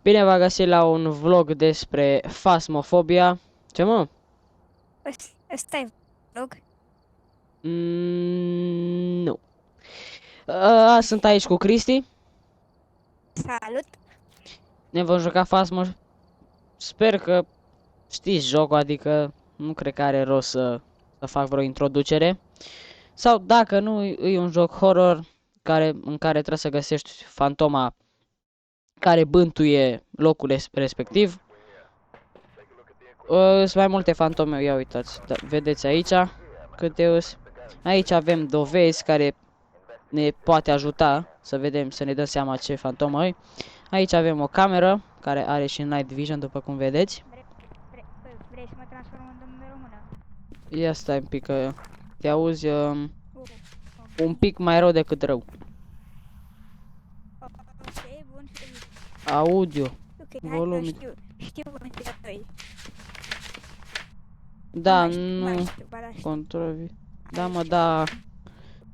Bine v-a găsit la un vlog despre Phasmophobia. Ce mă? Ăsta e vlog. Nu. Sunt aici cu Cristi. Salut! Ne vom juca Phasmo. Sper că știți jocul, adică nu cred că are rost să fac vreo introducere. Sau dacă nu, e un joc horror în care trebuie să găsești fantoma care bântuie locul respectiv. Sunt mai multe fantome, ia uitați, vedeți aici câte îs. Aici avem dovezi care ne poate ajuta să vedem, să ne dăm seama ce fantomă e. Aici avem o cameră care are și night vision, după cum vedeți. Vrei să mă transform în domnul română? Ia stai un pic că te auzi un pic mai rău decât rău. Ok, bun, Audio. ok, Volum. știu unde e. Da, Nu mai nu. știu, ba da, știu. Control. Da, mă, da.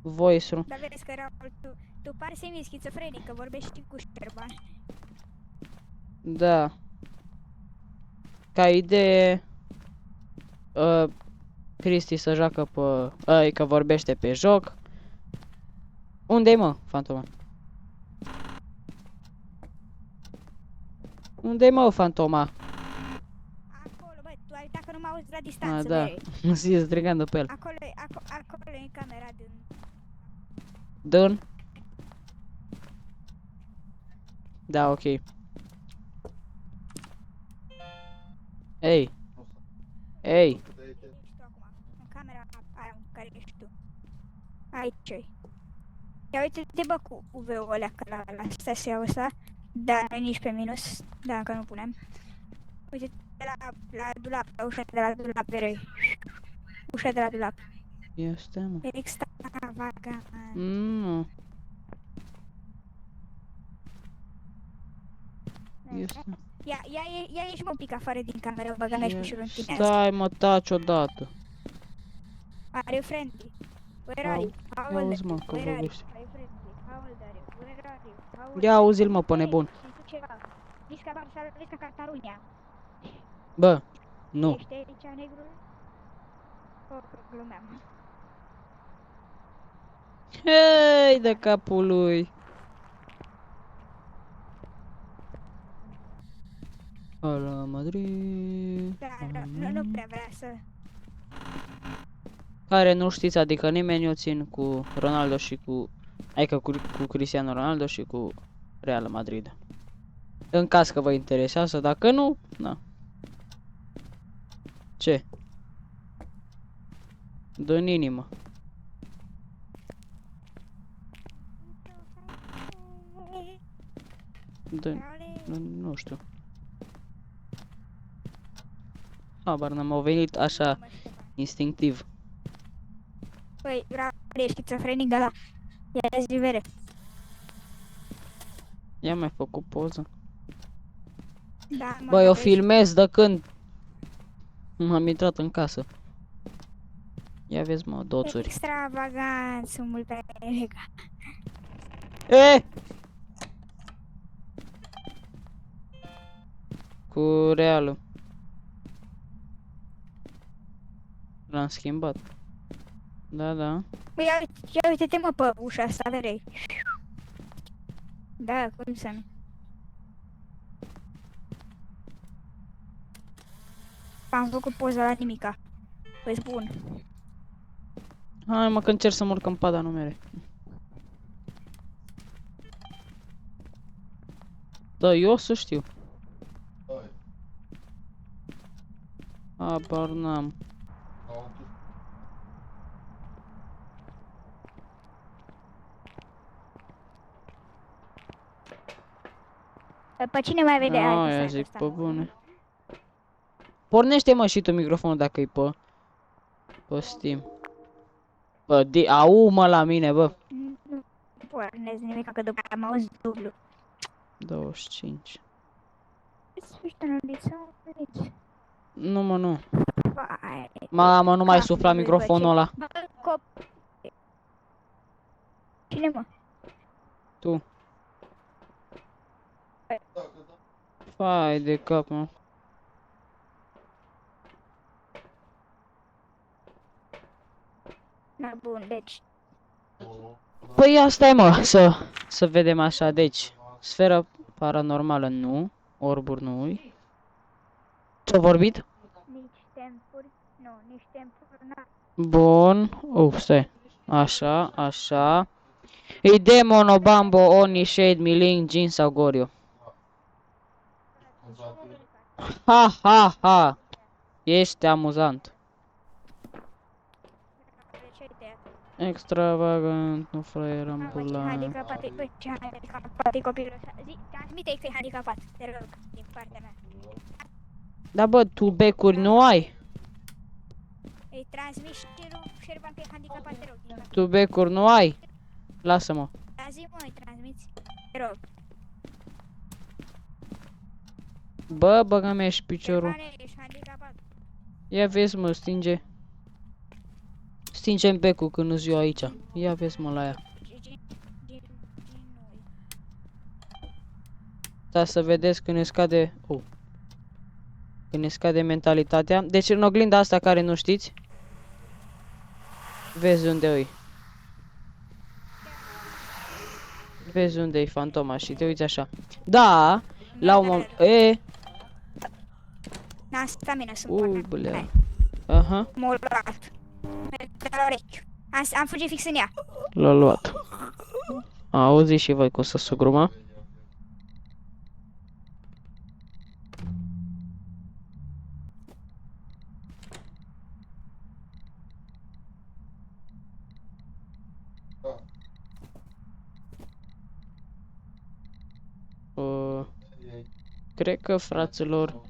Voice-ul. Dar vezi că Raul, tu pari să fii schizofrenic, că vorbești cu Șerban. Da. Ca idee, Cristi să joacă pe... că vorbește pe joc. Unde-i, mă, fantoma? Unde-i, mă, fantoma? Acolo, bă, tu ai uitat că nu mă auzi la distanță, Da. Mă zi strigând pe el. Acolo e camera din... Dun? Da, ok. Ei. Ei. Ești tu acum, în camera aia în care ești tu. Aici. Ia uite-te, bă, cu UV-ul ăla, că la stația ăsta, dar nu nici pe minus, dacă nu punem. Uite-te la dulap, la ușa de la dulap, verei. Ușa de la dulap. Este, mă. Extravagant. Nu. Este. Ia ieși mă un pic afară din cameră, băga mea pișurul în tine. Stai, mă, taci odată. Are you friendly? Where are you? How Ia old auzi, are mă, you? că Where are you? vorbește. Are you friendly? How old are you? Where are you? How old Ia are you? auzi-l, mă, pe nebun. Știi tu ceva? Visca Barça, Visca Catalunya. Bă, nu. Ești aici, negru? O, că glumeam. Hei, de capul lui. Ala Madrid. Da, nu prea vrea să... Care nu știți, adică nimeni o țin cu Ronaldo și cu... Adică cu Cristiano Ronaldo și cu Real Madrid. În caz că vă interesează, dacă nu, na. Ce? Dă în inimă. Dă, nu știu. Habar n-am, au venit așa instinctiv. Păi, ești schizofrenic de la... Ia zi vere. Ia mai făcut poză. Da, mă, Băi, eu vezi? filmez de când m-am intrat în casă. Ia vezi, mă, doțuri. Extravagant, sunt mult prea elegant. E! Cu realul. L-am schimbat. Da, da. Păi, ia uite-te, mă, pe ușa asta, verei. Da, cum să nu? Am făcut poza la nimica. Păi bun. Hai, mă, că încerc să mă urc în pada, nu mere. Da, eu o să știu. Habar n-am. Pe cine mai vede? Aia zic, pe bune. Pornește, mă, și tu microfonul dacă e pe Steam. Bă, au, mă, la mine, bă. Nu pornesc nimic, că după aia mă auzi dublu. 25. Aici. Nu, mă, nu. Vai, Mamă, nu mai capul sufla lui, microfonul ăla. Bă, Cine, mă? Tu. Fai de cap, mă. Na, bun, deci. Păi asta e, mă, să vedem așa, deci, sferă paranormală nu, orburi nu. Ce-a vorbit? Nici tempuri, nu, nici tempuri, na. Bun, stai, așa, așa. E Demon, Obambo, Oni, Shade, Miling, Jin sau Goryo? Ha, ha, ha! Este amuzant. De ce ai tăiat? Extravagant, nu fraier Mamă, ce ambulant. handicapat e, băi, ce handicapat e copilul ăsta. Zi, transmite-i că e handicapat, te rog, din partea mea. Da, bă, tu becuri nu ai? Îi transmis și lui Șerban că e handicapat, te rog, din partea Tu becuri nu ai? Lasă-mă. mea. Zi, mă, îi transmiți, te rog. Bă, băga-mi și piciorul. Șerbane, ești handicapat. Ia vezi, mă, stinge. Stinge-mi becul când nu-s eu aici. Ia vezi, mă, la ea. Da, să vedeți când ne scade... Când ne scade mentalitatea. Deci în oglinda asta care nu știți. Vezi unde e. Vezi unde e fantoma și te uiți așa. Da, la un moment... Na, stamina, sunt Ui, pornat. bălea. Hai, Aha, m-a luat. De la urechi. Am fugit fix în ea. l-a luat. Auzi și voi cum să sugruma. Cred că, fraților,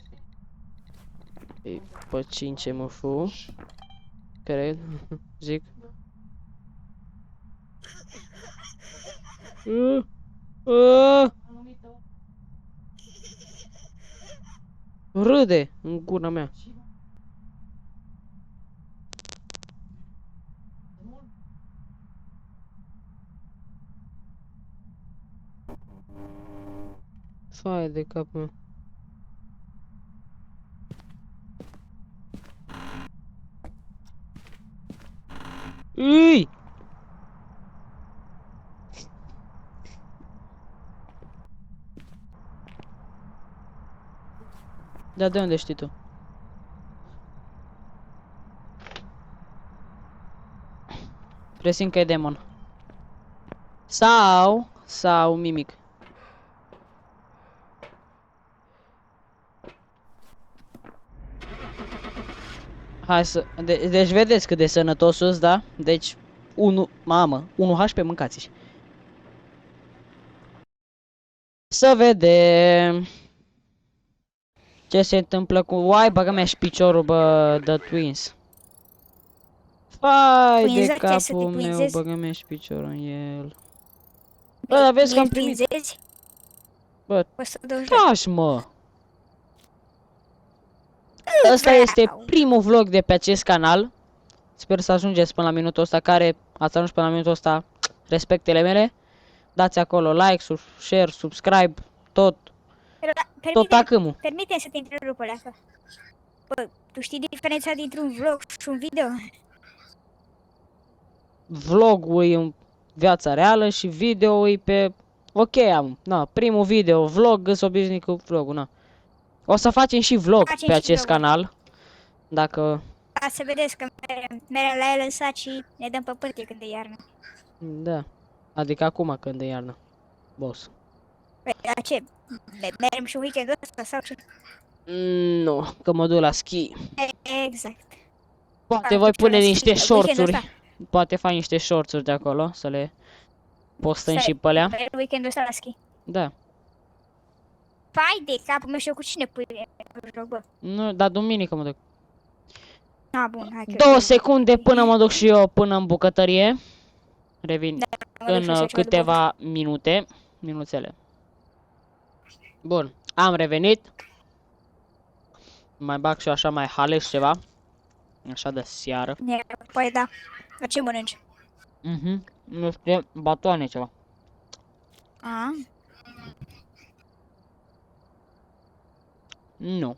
e pe 5 MF. Cred, zic. Râde în gura mea. Fai de cap, mă. Ui! Da, de unde știi tu? Presimt că e demon. Sau mimic. Hai să... deci vedeți cât de sănătos sus, da? Deci, 1 HP mâncați-și. Să vedem... Ce se întâmplă cu... Uai, băga mea și piciorul, bă, The Twins. Fai de Twinzezi, să te capul meu, twinzezi? băga mea și piciorul în el. Bă, dar vezi că am primit... Twinzezi? Bă, 120. taci, mă! Ăsta este primul vlog de pe acest canal. Sper să ajungeți până la minutul ăsta. Care ați ajuns până la minutul ăsta, respectele mele. Dați acolo like, share, subscribe, tot acâmul. Permite-mi să te întrerup o leacă. Bă, tu știi diferența dintre un vlog și un video? Vlogul e în viața reală și video e pe... Ok, primul video, vlog, găs obișnuit cu vlogul, na. O să facem și vlog pe acest canal. Dacă... Ca să vedeți că merem la el în sat și ne dăm pe pârtie când e iarnă. Da. Adică acum când e iarnă. Boss. Păi, dar ce? Merem și weekendul ăsta sau ce? Nu, că mă duc la schi. Exact. Poate voi pune niște shortsuri. Poate faci niște shortsuri de acolo, să le postăm și pe alea. Weekendul ăsta la schi. Da. Fai de capul meu și eu cu cine pui joc, bă? Nu, dar duminică mă duc. Ah, bun, hai că... 2 secunde până mă duc și eu până în bucătărie. Revin în câteva minute. Minuțele. Bun, am revenit. Mai bag și așa mai hales ceva. Așa de seară. Păi da. Dar ce mănânci? Nu știu, batoane ceva. Nu.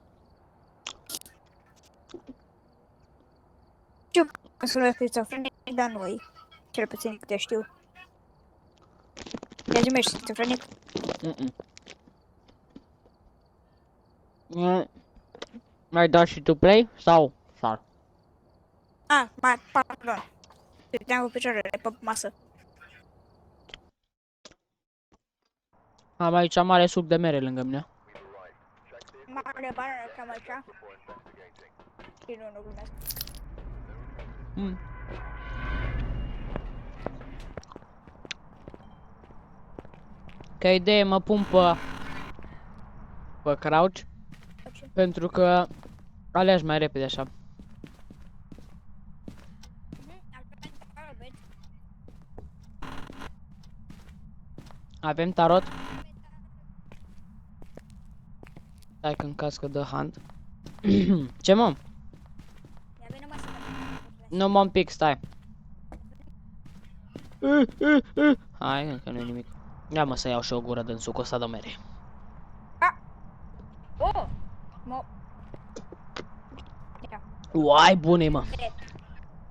Știu că sunt schizofrenic, dar nu e. Cel puțin câte știu. Ia zi-mi, ești schizofrenic? Mai dat și tu play? Sau? Sau? Ah, pardon. Stăteam cu picioarele pe masă. Am aici mare suc de mere lângă mine. Mare banană, cam așa. Și nu glumesc. Ca idee mă pun pe crouch. Pentru că alegi mai repede așa. Avem tarot. Stai că în caz că dă hand. Ce mă? Nu mă pic, stai. Hai, încă nu-i nimic. Ia mă să iau și o gură din sucul ăsta de mere. Oh! Uai, bune mă.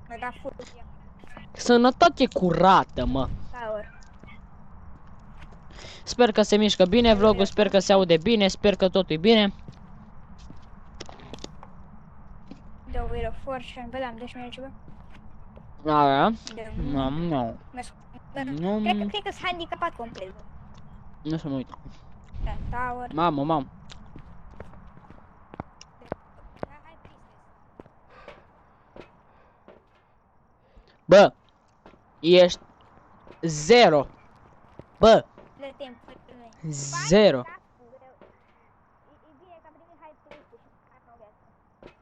Mi-a dat full. Sănătate curată, mă. Sper că se mișcă bine vlogul, sper că se aude bine, sper că totul e bine. The Wheel of Fortune, bă, am 10 minute ceva. Aia? Nu. Cred că s-a handicapat complet. Nu să mă uit. Tower. Mamă. Bă, ești 0. Bă, 0.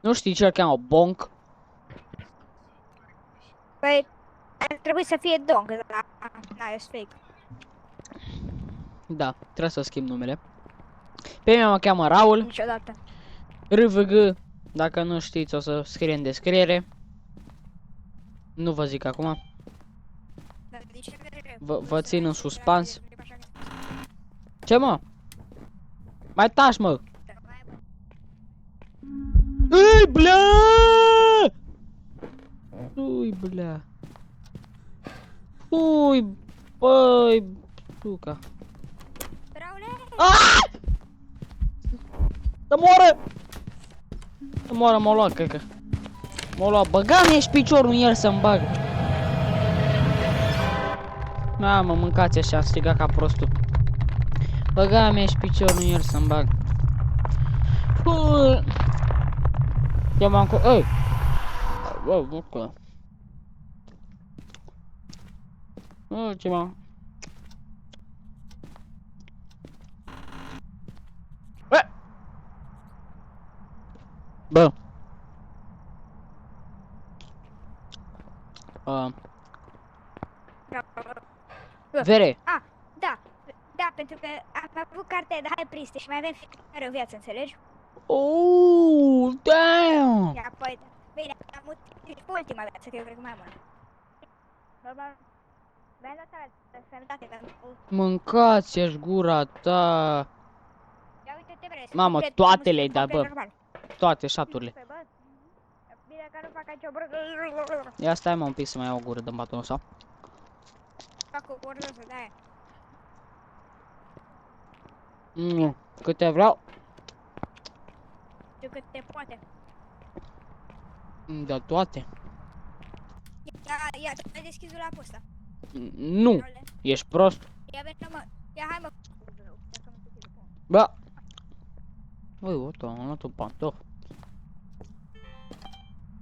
Nu știi ce-l cheamă bonk? Păi, ar trebui să fie Dong, dar n-ai, e fake. Da, trebuie să schimb numele. Pe mine mă cheamă Raul. Niciodată. RVG, dacă nu știți o să scrie în descriere. Nu vă zic acum. Vă țin în suspans. Ce mă? Mai taci mă! Ui, blea! Ui, blea! Ui, băi, suca! Aaaa! Să moară! Să moară, m-a luat, cred că. M-a luat, băga-mi și piciorul în el să-mi bag. Mamă, mâncați așa, am strigat ca prostul. Băga-mi și piciorul în el să-mi bag. Eu m-am cu... Ei! Bă, bucă. Ce m-am... Bă. Vere. Ah, da, pentru că am avut cartea de High Priestess și mai avem fiecare o viață, înțelegi? Oh, damn! Ia, păi, bine, am utilizat ultima viață, că eu cred că mai am una. Normal, mi-am dat seara de sănătate, Mâncați-și gura ta. Ia uite-te, bre, Mamă, toate le-ai dat, bă. Toate șaturile. Bine că nu fac aici o brădă. Ia stai mă un pic să mai iau o gură de batonul ăsta. Fac o gură să de-aia. Câte vreau. Știu cât te poate. De toate. Ia, ai deschis la ăsta. Nu, ești prost. Ia, venă, mă. Ia, hai, mă. Bă. Ui, uite, am luat un pantof.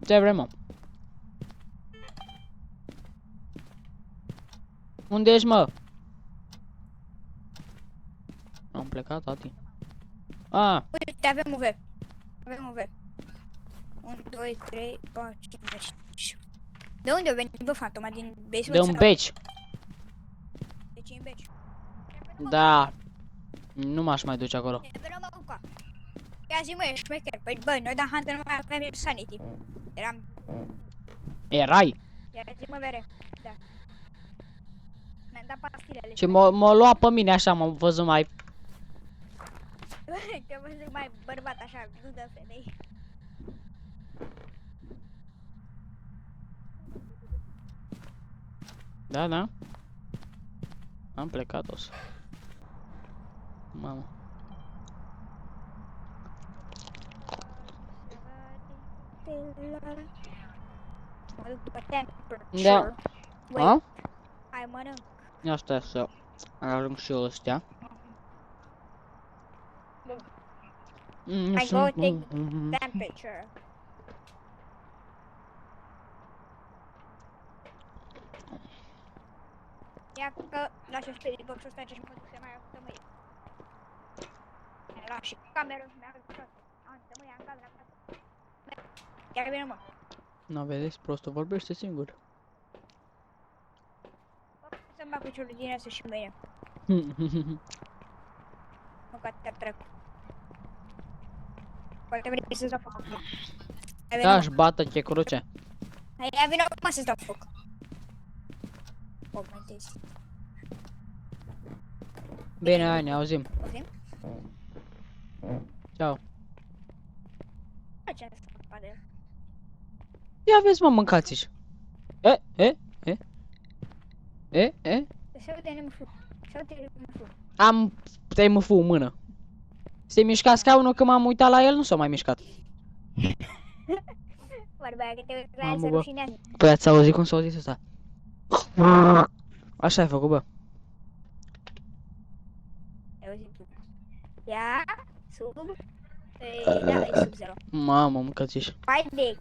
Ce vrei, mă? Unde ești, mă? Am plecat, tati. Ah. Uite, avem UV. Avem UV. 1, 2, 3, 4, 5. De unde a venit, bă, fantoma? Din basement? De un beci. Deci în beci. Da. Nu m-aș mai duce acolo. Ia zi, mă, ești șmecher. Păi, băi, noi dam hand că nu mai aveam sanity. Eram... Erai. Ia zi, mă, vere. Da. Mi-am dat pastilele. Și m-a luat pe mine așa, m-am văzut mai... Te văzut mai bărbat așa, nu dă femei. Da, da. Am plecat os. Mamă. Mă duc după temperature. Da. Wait, A? hai mănânc. Ia stai să ajung și eu ăstea. I go take temperature. Ia că lași spirit box-ul ăsta și mă duc să mai să mă iei. Lași și cameră și mi-a arătat toate. Am să mă ia în camera. Chiar vine mă. Nu vedeți, prostul vorbește singur. Să-mi bag piciorul din asta și mâine. Măcar te-ar trecut. Poate vrei să-ți dau foc acum. Da-și bată-te cruce. Hai, vină acum să-ți dau foc. Comentezi. Bine, hai, ne auzim. Auzim? Ceau. Ce am scăpat de el? Ia vezi, mă, mâncați-și. E? Se uite nemăfu. Se uite nemăfu. Am te-ai măfu în mână. Se mișca scaunul când m-am uitat la el, nu s-a mai mișcat. Vorba că te uiți la el Mamă, să bă. rușinează. Păi ați auzit cum s-a auzit ăsta? Așa ai făcut, bă. Ai auzit tu. Ia, sub. Da, e sub 0. Mamă, mâncați-și. Hai de.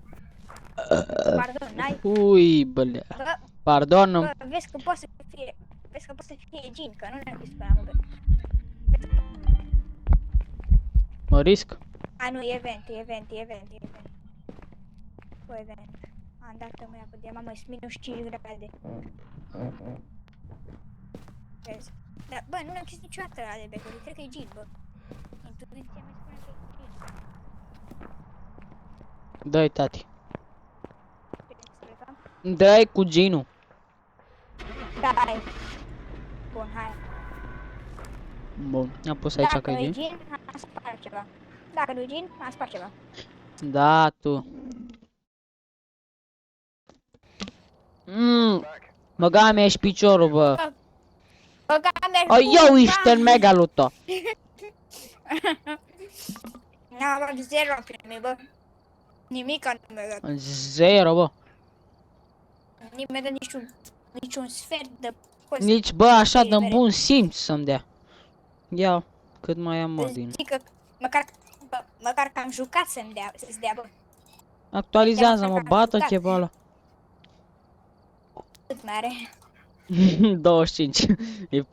Pardon, n-ai. Ui, bălea. Bă, Pardon, bă, vezi că poate să fie. Vezi că poate să fie gin, că nu ne-am pus până la mobile. mă risc. A, nu, e event. Cu event. Am dat-o mâna pe de mamă, sunt minus 5 grade. Vezi? Dar, bă, nu ne-am chis niciodată ăla de becuri, cred că e gin, bă. Intuiția mi spune că e gin. Dă-i, tati. Bine, să plecăm? Dă-i cu ginul. Da, hai. Bun, hai. Bun, am pus aici Dacă că nu e e gin. gin, am spart ceva. Dacă nu e gin, am spart ceva. Da, tu. Băga mea ești piciorul, bă. Băga merg O, eu ești în megaluto. N-am luat 0 primi, bă. Nimica nu mi-a dat. 0, bă. Nu mi-a dat niciun sfert de cost. Nici, bă, așa de de mere. bun simț să-mi dea. Ia, cât mai am, mă, din... Zic că măcar că am jucat să-ți dea, bă. Actualizează-mă, bată-te, bă, ăla. Cât mai are? 25. E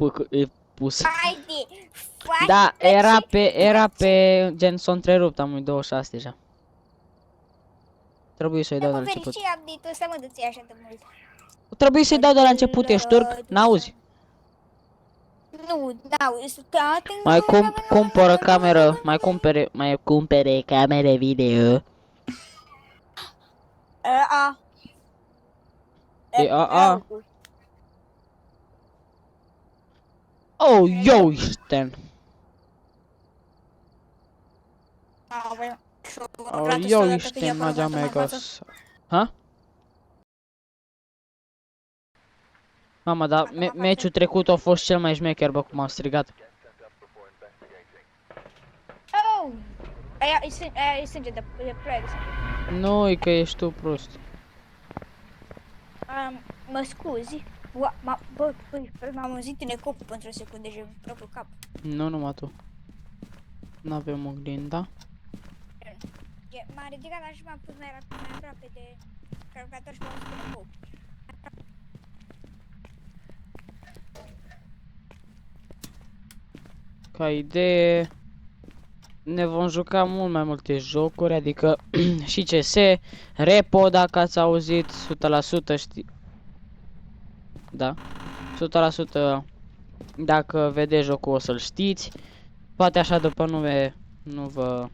pus. Haide! Da, era pe gen s-a întrerupt, am 26 deja. Trebuie să-i dau de la început. Ce update-ul ăsta, mă, dă-ți așa de mult? Trebuie să-i dau de la început, ești turc? N-auzi? Nu, n-auzi. Mai cumpără cameră, mai cumpere camere video. A. E a. Oh, eu ești. Oh, eu ești Nadia Megas. Ha? Mama, dar meciul trecut a fost cel mai șmecher, bă, cum am strigat. Oh! Aia e sânge de plăg. Nu, e că ești tu prost. Mă scuzi. Bă, m-am auzit în eco pentru o secundă și propriul cap. Nu, numai tu. N-avem oglinda. M-am ridicat așa și m-am pus mai aproape de calculator și m-am auzit în eco. Ca idee, ne vom juca mult mai multe jocuri, adică și CS, Repo, dacă ați auzit, 100% știi. Da, 100% dacă vedeți jocul o să-l știți. Poate așa după nume nu vă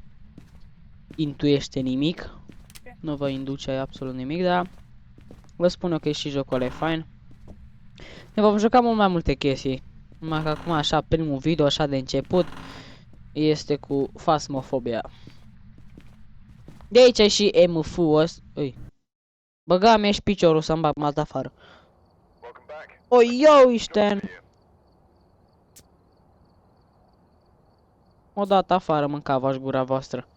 intuiește nimic, nu vă induce absolut nimic, dar vă spun eu că e și jocul ăla e fain. Ne vom juca mult mai multe chestii. Numai că acum așa primul video așa de început este cu fasmofobia. De aici e și MF-ul ăsta. Ui. Băga mi și piciorul să-mi bag mult afară. O iau Isten! O dat afară, mâncava-și gura voastră.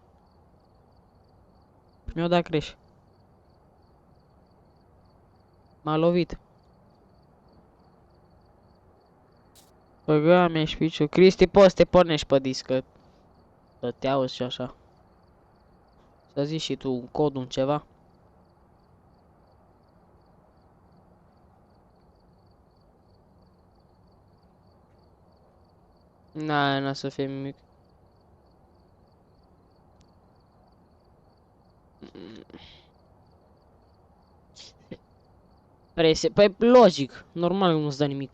Mi-o dat greș. M-a lovit. Băga mi și piciorul. Cristi, poți să te pornești pe disc, că te auzi și așa. Să zici și tu un cod, un ceva. N-a să fie nimic. Prese, păi logic, normal nu-ți dă nimic.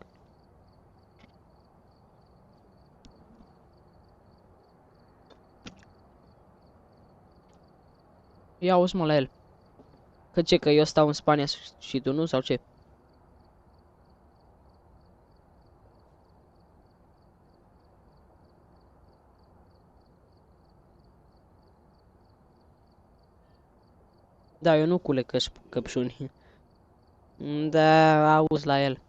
Ia uzi mă la el. Că ce, că eu stau în Spania și tu nu, sau ce? Da, eu nu culeg căpșuni. Da, auzi la el.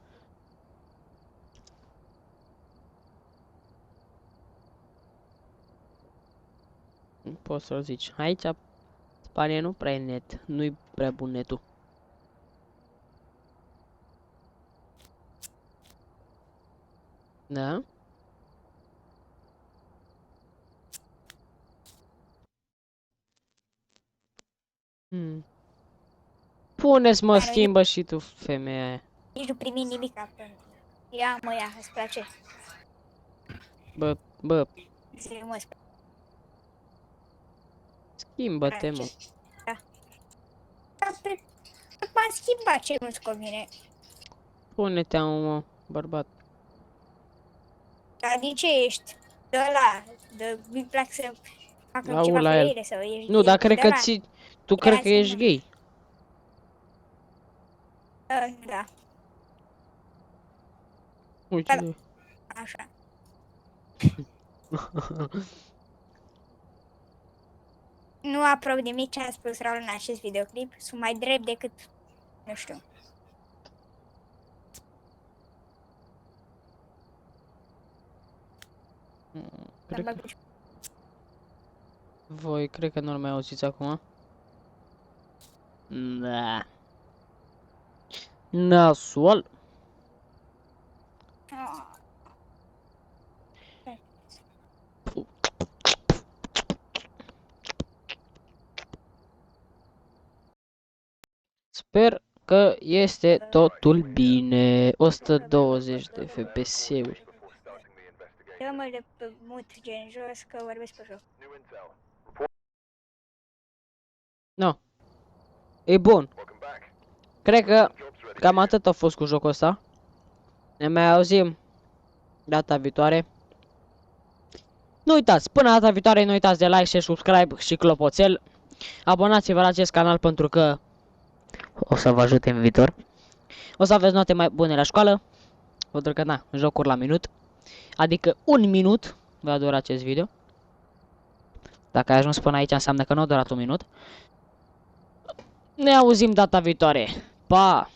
Nu poți să-l zici. Aici, Spania nu prea e net. Nu-i prea bun netul. Da? Hmm. Pune-ți mă, schimbă și tu, femeia aia. Nici nu primi nimic. Ia mă, ia, îți place. Bă, Zi, mă, îți schimbă-te, mă. place. Da. M-am schimbat, ce nu-ți convine. Pune-te, mă, bărbat. Dar de ce ești? De ăla, mi plac să fac Au ceva la el. femeile sau ești Nu, dar cred de că ăla. ți... Tu cred că ești gay. Da, Uite. așa. Nu aprob nimic ce a spus Raul în acest videoclip. Sunt mai drept decât, nu știu. Cred că... Voi cred că nu-l mai auziți acum. Da. Nasol. Sper că este totul bine. 120 de FPS-uri. Dă-mă de pe mut gen jos că vorbesc pe joc. No. E bun. Cred că cam atât a fost cu jocul ăsta. Ne mai auzim data viitoare. Nu uitați, până data viitoare nu uitați de like, share, subscribe și clopoțel. Abonați-vă la acest canal pentru că o să vă ajute în viitor. O să aveți note mai bune la școală. Pentru că, na, jocuri la minut. Adică 1 minut va dura acest video. Dacă ai ajuns până aici înseamnă că nu a durat 1 minut. Ne auzim data viitoare. Pa!